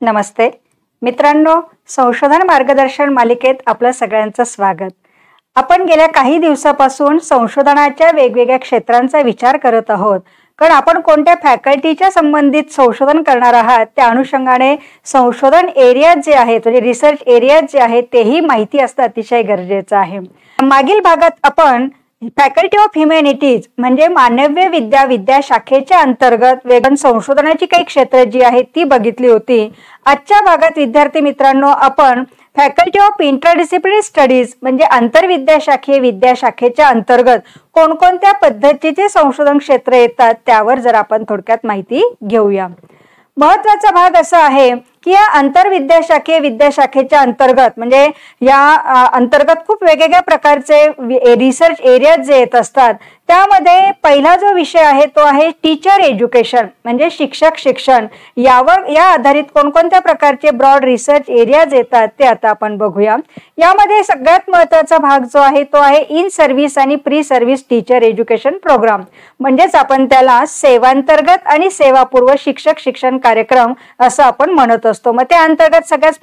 नमस्ते मित्रांनो, संशोधन मार्गदर्शन मालिकेत आपलं सगळ्यांचं स्वागत. आपण गेल्या काही दिवसापासून संशोधनाच्या वेगवेगळ्या क्षेत्रांचा विचार करत आहोत. कारण आपण कोणत्या फॅकल्टीच्या संबंधित संशोधन करणार आहात त्या अनुषंगाने संशोधन एरियाज जे आहेत म्हणजे रिसर्च एरियाज जे आहेत तेही माहिती असणं अतिशय गरजेचं आहे. मागील भागात आपण फॅकल्टी ऑफ ह्युमॅनिटीज म्हणजे मानव्य विद्याशाखेच्या अंतर्गत वेगवेगळ्या संशोधनाची काही क्षेत्र जी आहेत ती बघितली होती. आजच्या भागात विद्यार्थी मित्रांनो आपण फॅकल्टी ऑफ इंटरडिसिप्लिनरी स्टडीज म्हणजे आंतरविद्याशाखीय विद्याशाखेच्या अंतर्गत कोणकोणत्या पद्धतीचे संशोधन क्षेत्र येतात त्यावर जर आपण थोडक्यात माहिती घेऊया. महत्वाचा भाग असा आहे की या आंतरविद्याशाखीय विद्याशाखेच्या अंतर्गत म्हणजे या अंतर्गत खूप वेगवेगळ्या प्रकारचे रिसर्च एरियाज जे येत असतात. त्यामध्ये पहिला जो विषय आहे तो आहे टीचर एज्युकेशन म्हणजे शिक्षक शिक्षण. या आधारित कोणकोणत्या प्रकारचे ब्रॉड रिसर्च एरियाज येतात ते आता आपण बघूया. यामध्ये सगळ्यात महत्वाचा भाग जो आहे तो आहे इन सर्व्हिस आणि pre service teacher education programme म्हणजेच आपण त्याला सेवांतर्गत आणि सेवापूर्व शिक्षक शिक्षण कार्यक्रम असं आपण म्हणत असतो. मग त्या अंतर्गत सगळ्याच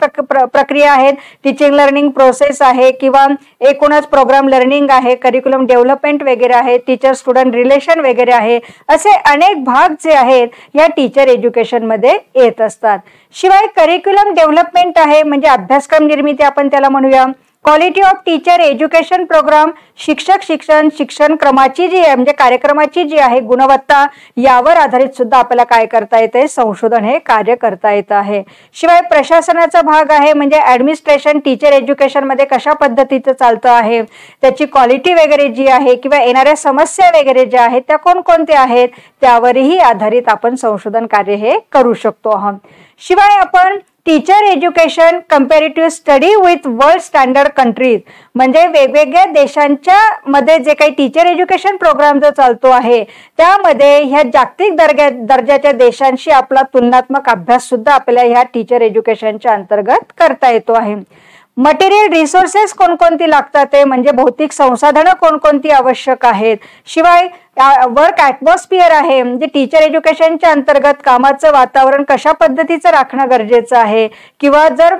प्रक्रिया आहेत. टीचिंग लर्निंग प्रोसेस आहे किंवा एकूणच प्रोग्राम लर्निंग आहे, करिक्युलम डेव्हलपमेंट वगैरे आहे, टीचर स्टुडंट रिलेशन वगैरे आहे. असे अनेक भाग जे आहेत या टीचर एज्युकेशन मध्ये येत असतात. शिवाय करिक्युलम डेव्हलपमेंट आहे म्हणजे अभ्यासक्रम निर्मिती आपण त्याला म्हणूया. Quality of teacher education programme शिक्षक शिक्षण शिक्षण क्रमाची जी आहे म्हणजे कार्यक्रमाची जी आहे गुणवत्ता यावर आधारित सुद्धा आपल्याला काय करता येते संशोधन हे कार्य करता येत आहे. शिवाय प्रशासनाचा भाग आहे म्हणजे ऍडमिनिस्ट्रेशन टीचर एज्युकेशन मध्ये कशा पद्धतीचं चालतं आहे त्याची क्वालिटी वगैरे जी आहे किंवा येणाऱ्या समस्या वगैरे ज्या आहेत त्या कोणकोणत्या आहेत त्यावरही आधारित आपण संशोधन कार्य हे करू शकतो आहोत. शिवाय आपण teacher education comparative study with world standard countries म्हणजे वेगवेगळ्या देशांच्या मध्ये जे काही टीचर एज्युकेशन प्रोग्राम जो चालतो आहे त्यामध्ये ह्या जागतिक दर्जाच्या देशांशी आपला तुलनात्मक अभ्यास सुद्धा आपल्याला ह्या टीचर एज्युकेशनच्या अंतर्गत करता येतो आहे. मटेरियल रिसोर्सेस कोणकोणती लागतात ते म्हणजे भौतिक संसाधनं कोणकोणती आवश्यक आहेत. शिवाय वर्क ॲटमॉस्फिअर आहे म्हणजे टीचर एज्युकेशनच्या अंतर्गत कामाचं वातावरण कशा पद्धतीचं राखणं गरजेचं आहे किंवा जर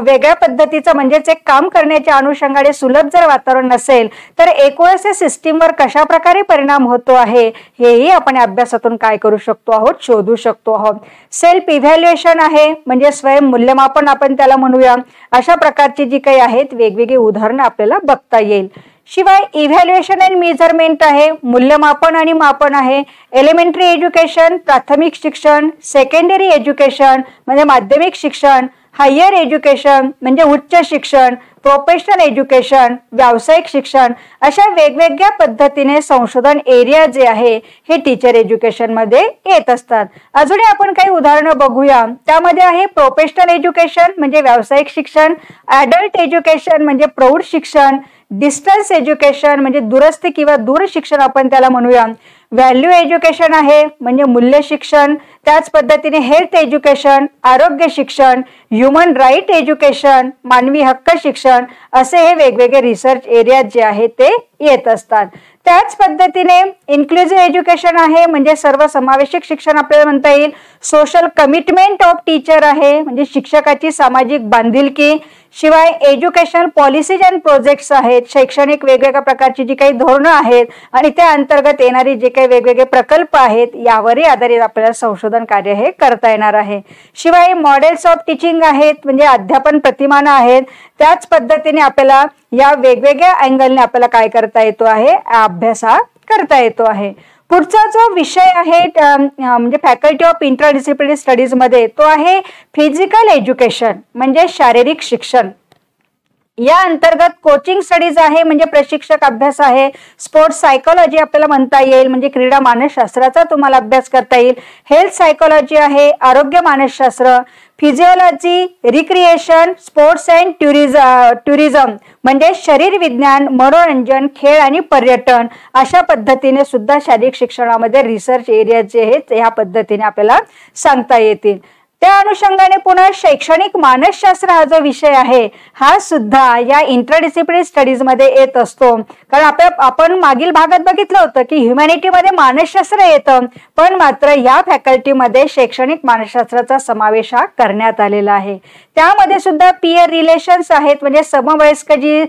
वेगळ्या पद्धतीचं म्हणजेच एक काम करण्याच्या अनुषंगाने सुलभ जर वातावरण नसेल तर एकूणच सिस्टीमवर कशा प्रकारे परिणाम होतो आहे हेही आपण अभ्यासातून काय करू शकतो आहोत शोधू शकतो आहोत. सेल्फ इव्हॅल्युएशन आहे म्हणजे स्वयं मूल्यमापन आपण त्याला म्हणूया. अशा प्रकारची जी काही आहेत वेगवेगळी उदाहरणं आपल्याला बघता येईल. शिवाय इव्हॅल्युएशन अँड मेजरमेंट आहे मूल्यमापन आणि मापन आहे. एलिमेंटरी एज्युकेशन प्राथमिक शिक्षण, सेकंडरी एज्युकेशन म्हणजे माध्यमिक शिक्षण, हायर एज्युकेशन म्हणजे उच्च शिक्षण, प्रोफेशनल एज्युकेशन व्यावसायिक शिक्षण अशा वेगवेगळ्या पद्धतीने संशोधन एरिया जे आहे हे टीचर एज्युकेशन मध्ये येत असतात. अजूनही आपण काही उदाहरणं बघूया. त्यामध्ये आहे प्रोफेशनल एज्युकेशन म्हणजे व्यावसायिक शिक्षण, ॲडल्ट एज्युकेशन म्हणजे प्रौढ शिक्षण, डिस्टन्स एज्युकेशन म्हणजे दूरस्थ किंवा दूर शिक्षण आपण त्याला म्हणूया. व्हॅल्यू एज्युकेशन आहे म्हणजे मूल्य शिक्षण. त्याच पद्धतीने हेल्थ एज्युकेशन आरोग्य शिक्षण, ह्युमन राईट एज्युकेशन मानवी हक्क शिक्षण असे हे वेगवेगळे रिसर्च एरिया जे आहेत ते येत असतात. त्याच पद्धतीने इन्क्लुझिव्ह एज्युकेशन आहे म्हणजे सर्वसमावेशक शिक्षण आपल्याला म्हणता येईल. सोशल कमिटमेंट ऑफ टीचर आहे म्हणजे शिक्षकाची सामाजिक बांधिलकी. शिवाय एज्युकेशनल पॉलिसीज अँड प्रोजेक्ट्स आहेत शैक्षणिक वेगवेगळ्या प्रकारची जी काही धोरणं आहेत आणि त्या अंतर्गत येणारी जे काही वेगवेगळे प्रकल्प आहेत यावरही आधारित आपल्याला संशोधन कार्य हे करता येणार आहे. शिवाय मॉडेल्स ऑफ टीचिंग आहेत म्हणजे अध्यापन प्रतिमानं आहेत. त्याच पद्धतीने आपल्याला या वेगवेगळ्या अँगलने आपल्याला काय करता येतो आहे अभ्यास हा करता येतो आहे. पुढचा जो विषय आहे म्हणजे फॅकल्टी ऑफ इंटरडिसिप्लिनरी स्टडीज मध्ये तो आहे फिजिकल एज्युकेशन म्हणजे शारीरिक शिक्षण. या अंतर्गत कोचिंग स्टडीज आहे म्हणजे प्रशिक्षक अभ्यास आहे. स्पोर्ट्स सायकोलॉजी आपल्याला म्हणता येईल म्हणजे क्रीडा मानसशास्त्राचा तुम्हाला अभ्यास करता येईल. हेल्थ सायकोलॉजी आहे आरोग्य मानसशास्त्र. Physiology recreation sports and tourism म्हणजे शरीर विज्ञान मनोरंजन खेळ आणि पर्यटन अशा पद्धतीने सुद्धा शारीरिक शिक्षणामध्ये रिसर्च एरिया जे आहेत या पद्धतीने आपल्याला सांगता येतील. त्या अनुषंगाने पुन्हा शैक्षणिक मानसशास्त्र हा जो विषय आहे हा सुद्धा या इंटरडिसिप्लिनरी स्टडीज मध्ये येत असतो. कारण आपण मागील भागात बघितलं होतं की ह्युमॅनिटीमध्ये मानसशास्त्र येतं, पण मात्र या फॅकल्टीमध्ये शैक्षणिक मानसशास्त्राचा समावेश हा करण्यात आलेला आहे. त्यामध्ये सुद्धा पीअर रिलेशन्स आहेत, म्हणजे समवयस्क जी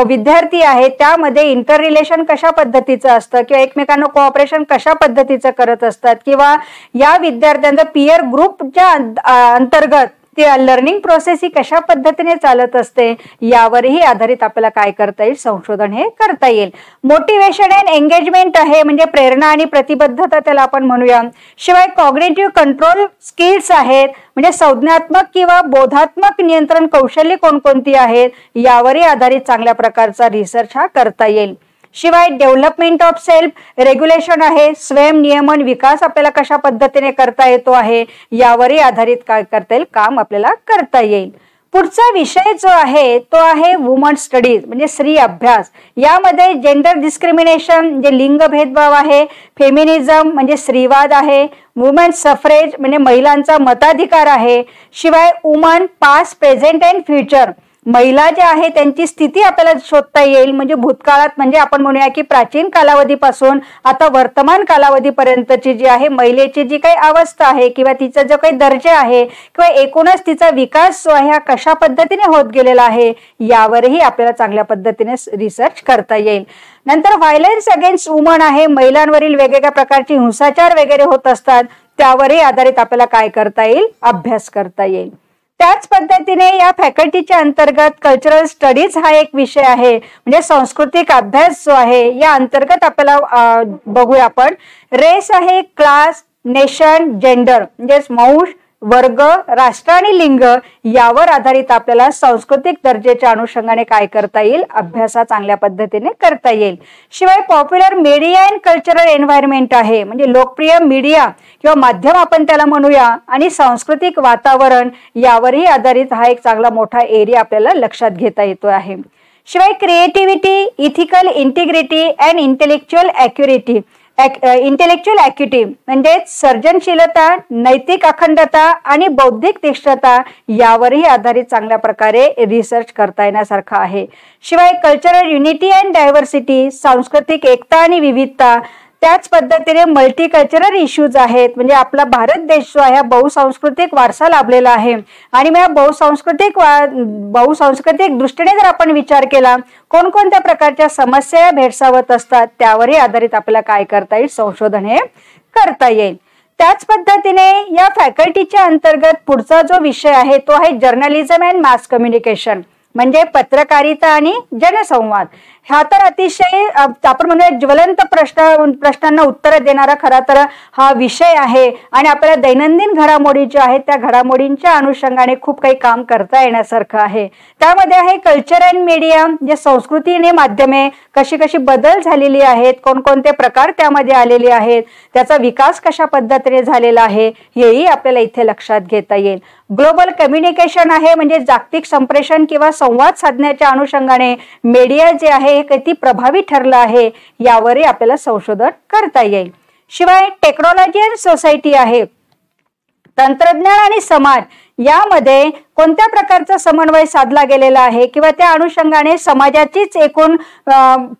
विद्यार्थी आहेत त्यामध्ये इंटर रिलेशन कशा पद्धतीचं असतं किंवा एकमेकांना कोऑपरेशन कशा पद्धतीचं करत असतात, किंवा या विद्यार्थ्यांचा पीअर ग्रुपच्या अंतर्गत ती लर्निंग प्रोसेस ही कशा पद्धतीने चालत असते यावरही आधारित आपल्याला काय करता येईल, संशोधन हे करता येईल. मोटिवेशन अँड एंगेजमेंट आहे, म्हणजे प्रेरणा आणि प्रतिबद्धता त्याला आपण म्हणूया. शिवाय कॉग्निटिव्ह कंट्रोल स्किल्स आहेत, म्हणजे संज्ञात्मक किंवा बोधात्मक नियंत्रण कौशल्य कोणकोणती आहेत यावरही आधारित चांगल्या प्रकारचा रिसर्च हा करता येईल. शिवाय डेव्हलपमेंट ऑफ सेल्फ रेग्युलेशन आहे, स्वयंनियमन विकास आपल्याला कशा पद्धतीने करता येतो आहे यावरही आधारित काय करता येईल, काम आपल्याला करता येईल. पुढचा विषय जो आहे तो आहे वुमन स्टडीज, म्हणजे स्त्री अभ्यास. यामध्ये जेंडर डिस्क्रिमिनेशन जे लिंग भेदभाव आहे, फेमिनिझम म्हणजे स्त्रीवाद आहे, वुमन सफरेज म्हणजे महिलांचा मताधिकार आहे. शिवाय woman past present and future, महिला ज्या आहे त्यांची स्थिती आपल्याला शोधता येईल, म्हणजे भूतकाळात म्हणजे आपण म्हणूया की प्राचीन कालावधीपासून आता वर्तमान कालावधीपर्यंतची जी आहे महिलेची जी काही अवस्था आहे किंवा तिचा जो काही दर्जा आहे किंवा एकूणच तिचा विकास जो आहे हा कशा पद्धतीने होत गेलेला आहे यावरही आपल्याला चांगल्या पद्धतीने रिसर्च करता येईल. नंतर व्हायलन्स अगेन्स्ट वुमन आहे, महिलांवरील वेगवेगळ्या प्रकारची हिंसाचार वगैरे होत असतात त्यावरही आधारित आपल्याला काय करता येईल, अभ्यास करता येईल. त्याच पद्धतीने या फॅकल्टीच्या अंतर्गत कल्चरल स्टडीज हा एक विषय आहे, म्हणजे सांस्कृतिक अभ्यास जो आहे या अंतर्गत आपल्याला बघूया आपण. रेस आहे, क्लास, नेशन, जेंडर म्हणजे वंश, वर्ग, राष्ट्र आणि लिंग यावर आधारित आपल्याला सांस्कृतिक दर्जाच्या अनुषंगाने काय करता येईल, अभ्यास चांगल्या पद्धतीने करता येईल. शिवाय popular media and cultural environment आहे, म्हणजे लोकप्रिय मीडिया किंवा माध्यम आपण त्याला म्हणूया, आणि सांस्कृतिक वातावरण यावरही आधारित हा एक चांगला मोठा एरिया आपल्याला लक्षात घेता येतो आहे. शिवाय creativity, ethical integrity and intellectual accuracy, intellectual acuity म्हणजे सर्जनशीलता, नैतिक अखंडता आणि बौद्धिक तीक्ष्णता यावरही आधारित चांगल्या प्रकारे रिसर्च करता येण्यासारखा आहे. शिवाय कल्चरल युनिटी अँड डायव्हर्सिटी, सांस्कृतिक एकता आणि विविधता. त्याच पद्धतीने मल्टीकल्चरल इश्यूज आहेत, म्हणजे आपला भारत देश जो आहे बहुसांस्कृतिक वारसा लाभलेला आहे, आणि मग बहुसांस्कृतिक दृष्टीने जर आपण विचार केला कोणकोणत्या प्रकारच्या समस्या भेडसावत असतात त्यावरही आधारित आपल्याला काय करता येईल, संशोधन हे करता येईल. त्याच पद्धतीने या फॅकल्टीच्या अंतर्गत पुढचा जो विषय आहे तो आहे जर्नलिझम अँड मास कम्युनिकेशन, म्हणजे पत्रकारिता आणि जनसंवाद. हा तर अतिशय आपण म्हणूया ज्वलंत प्रश्नांना उत्तर देणारा खरा तर हा विषय आहे, आणि आपल्याला दैनंदिन घडामोडी ज्या आहेत त्या घडामोडींच्या अनुषंगाने खूप काही काम करता येण्यासारखं आहे. त्यामध्ये आहे कल्चर अँड मीडिया, जे संस्कृती आणि माध्यमे कशी कशी बदल झालेली आहेत, कोणकोणते प्रकार त्यामध्ये आलेले आहेत, त्याचा विकास कशा पद्धतीने झालेला आहे हेही आपल्याला इथे लक्षात घेता येईल. ग्लोबल कम्युनिकेशन आहे, म्हणजे जागतिक संप्रेषण किंवा संवाद साधण्याच्या अनुषंगाने मीडिया जे आहे हे किती प्रभावी ठरलं आहे यावरही आपल्याला संशोधन करता येईल. शिवाय टेक्नॉलॉजी अँड सोसायटी आहे, तंत्रज्ञान आणि समाज यामध्ये कोणत्या प्रकारचा समन्वय साधला गेलेला आहे किंवा त्या अनुषंगाने समाजाचीच एकूण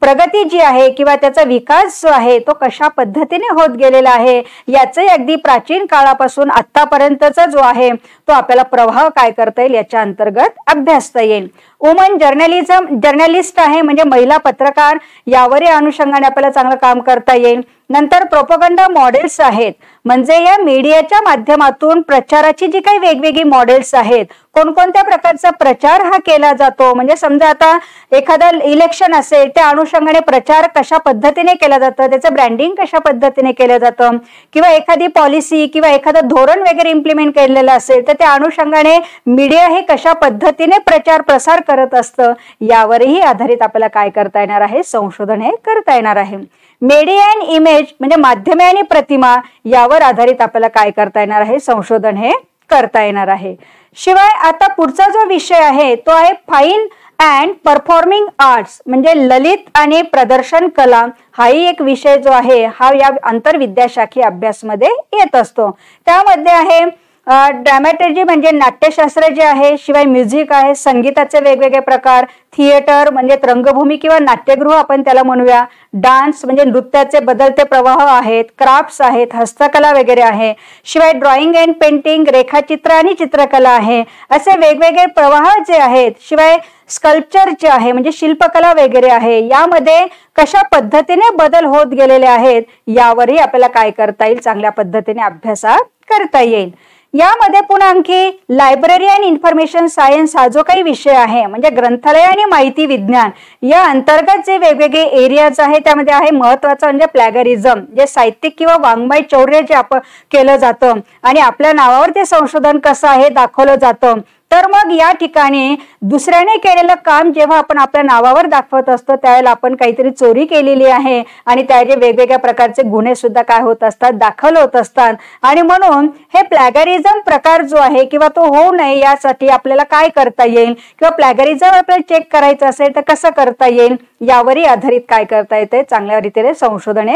प्रगती जी आहे किंवा त्याचा विकास जो आहे तो कशा पद्धतीने होत गेलेला आहे याचे अगदी प्राचीन काळापासून आतापर्यंतचा जो आहे तो आपल्याला प्रवाह काय करता येईल याच्या अंतर्गत अभ्यासता येईल. वुमन जर्नलिस्ट आहे, म्हणजे महिला पत्रकार, यावरही अनुषंगाने आपल्याला चांगलं काम करता येईल. नंतर प्रोपगंडा मॉडेल्स आहेत, म्हणजे या मीडियाच्या माध्यमातून प्रचाराची जी काही वेगवेगळी मॉडेल्स आहेत, कोणकोणत्या प्रकारचा प्रचार हा केला जातो, म्हणजे समजा आता एखादा इलेक्शन असेल त्या अनुषंगाने प्रचार कशा पद्धतीने केला जातं, त्याचं ब्रँडिंग कशा पद्धतीने केलं जातं, किंवा एखादी पॉलिसी किंवा एखादं धोरण वगैरे इम्प्लिमेंट केलेलं असेल तर त्या अनुषंगाने मीडिया हे कशा पद्धतीने प्रचार प्रसार करत असतं यावरही आधारित आपल्याला काय करता येणार आहे, संशोधन हे करता येणार आहे. मीडिया अँड इमेज म्हणजे माध्यमे आणि प्रतिमा यावर आधारित आपल्याला काय करता येणार आहे, संशोधन हे करता येणार आहे. शिवाय आता पुढचा जो विषय आहे तो आहे फाईन अँड परफॉर्मिंग आर्ट्स, म्हणजे ललित आणि प्रदर्शन कला. हाही एक विषय जो आहे हा या आंतरविद्याशाखी अभ्यासमध्ये येत असतो. त्यामध्ये आहे ड्रॅमॅटर्जी म्हणजे नाट्यशास्त्र जे आहे, शिवाय म्युझिक आहे, संगीताचे वेगवेगळे प्रकार, थिएटर म्हणजे रंगभूमी किंवा नाट्यगृह आपण त्याला म्हणूया, डान्स म्हणजे नृत्याचे बदलते प्रवाह आहेत, क्राफ्ट्स आहेत, हस्तकला वगैरे आहे, शिवाय ड्रॉइंग अँड पेंटिंग रेखाचित्र आणि चित्रकला आहे, असे वेगवेगळे प्रवाह जे आहेत, शिवाय स्कल्पचर जे आहे म्हणजे शिल्पकला वगैरे आहे, यामध्ये कशा पद्धतीने बदल होत गेलेले आहेत यावरही आपल्याला काय करता येईल, चांगल्या पद्धतीने अभ्यास करता येईल. यामध्ये पुन्हा आणखी लायब्ररी अँड इन्फॉर्मेशन सायन्स हा जो काही विषय आहे म्हणजे ग्रंथालय आणि माहिती विज्ञान या अंतर्गत जे वेगवेगळे एरियाज आहे त्यामध्ये आहे महत्वाचं म्हणजे प्लॅगरिझम, जे साहित्यिक किंवा वाङ्मय चौर्य जे आपण केलं जातं आणि आपल्या नावावर ते संशोधन कसं आहे दाखवलं जातं. तर मग या ठिकाणी दुसऱ्याने केलेलं काम जेव्हा आपण आपल्या नावावर दाखवत असतो त्यावेळेला आपण काहीतरी चोरी केलेली आहे आणि त्याचे वेगवेगळ्या प्रकारचे गुन्हे सुद्धा काय होत असतात, दाखल होत असतात. आणि म्हणून हे प्लॅगरिझम प्रकार जो आहे किंवा तो होऊ नये यासाठी आपल्याला काय करता येईल किंवा प्लॅगरिझम आपल्याला चेक करायचं असेल तर कसं करता येईल यावरही आधारित काय करता येते, चांगल्या रीतीने संशोधने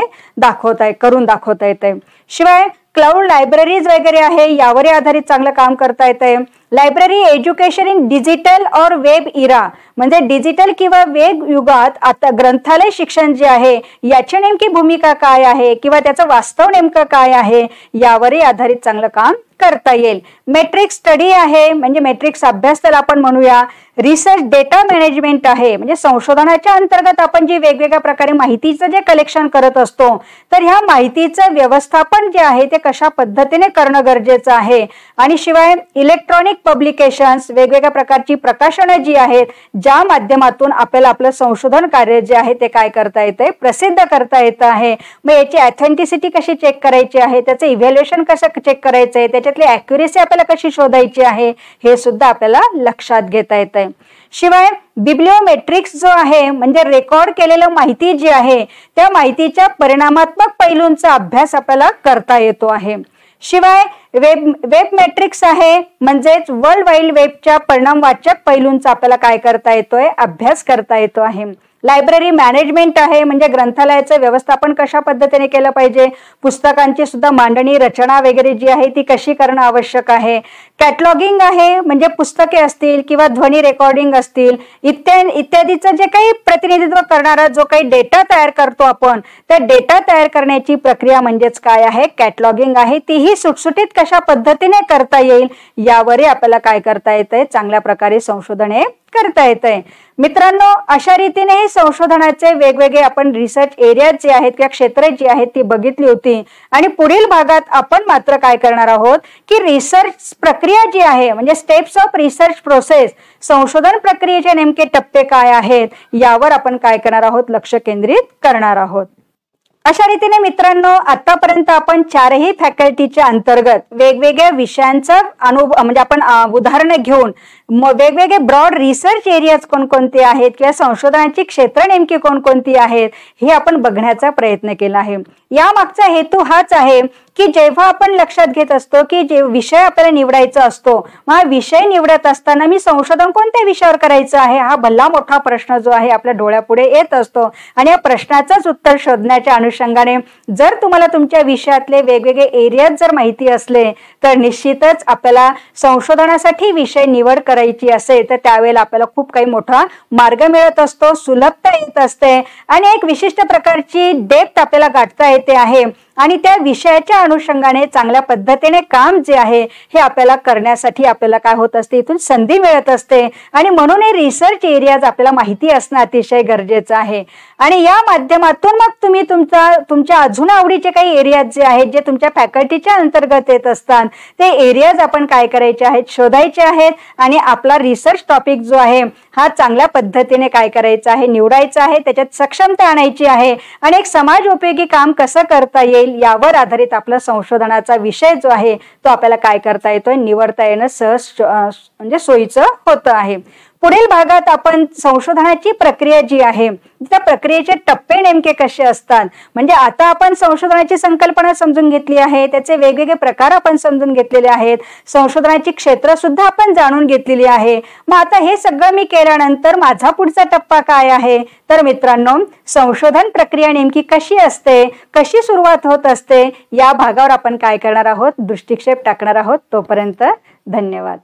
करून दाखवता येते. शिवाय क्लाउड लायब्ररीज वगैरे आहे यावरही आधारित चांगलं काम करता येते. लायब्ररी एज्युकेशन इन डिजिटल और वेब इरा म्हणजे डिजिटल किंवा वेब युगात आता ग्रंथालय शिक्षण जे आहे याची नेमकी भूमिका काय आहे किंवा त्याचं वास्तव नेमकं काय आहे यावरही आधारित चांगलं काम करता येईल. मेट्रिक्स स्टडी आहे म्हणजे मेट्रिक्स अभ्यास त्याला आपण म्हणूया. रिसर्च डेटा मॅनेजमेंट आहे म्हणजे संशोधनाच्या अंतर्गत आपण जी वेगवेगळ्या प्रकारे माहितीचं जे कलेक्शन करत असतो तर ह्या माहितीचं व्यवस्थापन जे आहे ते कशा पद्धतीने करणं गरजेचं आहे. आणि शिवाय इलेक्ट्रॉनिक पब्लिकेशन्स वेगवेगळ्या प्रकारची प्रकाशनं जी आहेत ज्या माध्यमातून आपल्याला आपलं संशोधन कार्य जे आहे ते काय करता येते, प्रसिद्ध करता येतं आहे. मग याची ऑथेंटिसिटी कशी चेक करायची आहे, त्याचं इव्हॅल्युएशन कसं चेक करायचं आहे, त्याच्यातली ॲक्युरेसी आपल्याला कशी शोधायची आहे हे सुद्धा आपल्याला लक्षात घेता येत आहे. शिवाय बिब्लिओमेट्रिक्स जो आहे म्हणजे रेकॉर्ड केलेलं माहिती जी आहे त्या माहितीच्या परिणामात्मक पैलूंचा अभ्यास आपल्याला करता येतो आहे. शिवाय वेब मॅट्रिक्स आहे म्हणजेच वर्ल्ड वाईड वेबच्या परिणामवाचक पैलूंचा आपल्याला काय करता येतोय, अभ्यास करता येतो आहे. लायब्ररी मॅनेजमेंट आहे म्हणजे ग्रंथालयाचं व्यवस्थापन कशा पद्धतीने केलं पाहिजे, पुस्तकांची सुद्धा मांडणी रचना वगैरे जी आहे ती कशी करणं आवश्यक आहे. कॅटलॉगिंग आहे म्हणजे पुस्तके असतील किंवा ध्वनी रेकॉर्डिंग असतील इत्यादीचं जे काही प्रतिनिधित्व करणारा जो काही डेटा तयार करतो आपण त्या डेटा तयार करण्याची प्रक्रिया म्हणजेच काय आहे, कॅटलॉगिंग आहे. तीही सुटसुटीत कशा पद्धतीने करता येईल यावरही आपल्याला काय करता येतंय, चांगल्या प्रकारे संशोधने करता येतंय. मित्रांनो, अशा रीतीने हे संशोधनाचे वेगवेगळे आपण रिसर्च एरिया जे आहेत किंवा क्षेत्रे जी आहेत ती बघितली होती. आणि पुढील भागात आपण मात्र काय करणार आहोत की रिसर्च प्रक्रिया जी आहे म्हणजे स्टेप्स ऑफ रिसर्च प्रोसेस, संशोधन प्रक्रियेचे नेमके टप्पे काय आहेत यावर आपण काय करणार आहोत, लक्ष केंद्रित करणार आहोत. अशा रीतीने मित्रांनो आतापर्यंत आपण चारही फॅकल्टीच्या अंतर्गत वेगवेगळ्या विषयांचा अनुभव म्हणजे आपण उदाहरणं घेऊन वेगवेगळे ब्रॉड रिसर्च एरियाज कोणकोणते आहेत किंवा संशोधनाची क्षेत्र नेमकी कोणकोणती आहेत हे आपण बघण्याचा प्रयत्न केला आहे. यामागचा हेतू हाच आहे की जेव्हा आपण लक्षात घेत असतो की जे विषय आपल्याला निवडायचा असतो मग विषय निवडत असताना मी संशोधन कोणत्या विषयावर करायचं आहे हा भला मोठा प्रश्न जो आहे आपल्या डोळ्यापुढे येत असतो. आणि या प्रश्नाचंच उत्तर शोधण्याच्या अनुषंगाने जर तुम्हाला तुमच्या विषयातले वेगवेगळे एरियाज जर माहिती असले तर निश्चितच आपल्याला संशोधनासाठी विषय निवड करायची असेल तर त्यावेळेला आपल्याला खूप काही मोठा मार्ग मिळत असतो, सुलभता येत असते आणि एक विशिष्ट प्रकारची डेप्थ आपल्याला गाठता येते आहे. आणि त्या विषयाच्या अनुषंगाने चांगल्या पद्धतीने काम जे आहे हे आपल्याला करण्यासाठी आपल्याला काय होत असते, इथून संधी मिळत असते. आणि म्हणून हे रिसर्च एरियाज आपल्याला माहिती असणं अतिशय गरजेचं आहे. आणि या माध्यमातून मग तुम्ही तुमच्या अजून आवडीचे काही एरियाज जे आहेत जे तुमच्या फॅकल्टीच्या अंतर्गत येत असतात ते एरियाज आपण काय करायचे आहेत, शोधायचे आहेत. आणि आपला रिसर्च टॉपिक जो आहे हा चांगल्या पद्धतीने काय करायचा आहे, निवडायचा आहे, त्याच्यात सक्षमता आणायची आहे. आणि एक समाज उपयोगी काम कसं करता येईल यावर आधारित आपला संशोधनाचा विषय जो आहे तो आपल्याला काय करता येतोय, निवडता येणं सहज म्हणजे सोयीचं होतं आहे. पुढील भागात आपण संशोधनाची प्रक्रिया जी आहे त्या प्रक्रियेचे टप्पे नेमके कसे असतात, म्हणजे आता आपण संशोधनाची संकल्पना समजून घेतली आहे, त्याचे वेगवेगळे प्रकार आपण समजून घेतलेले आहेत, संशोधनाची क्षेत्र सुद्धा आपण जाणून घेतलेली आहे. मग आता हे सगळं मी केल्यानंतर माझा पुढचा टप्पा काय आहे, तर मित्रांनो संशोधन प्रक्रिया नेमकी कशी असते, कशी सुरुवात होत असते, या भागावर आपण काय करणार आहोत, दृष्टिक्षेप टाकणार आहोत. तोपर्यंत धन्यवाद.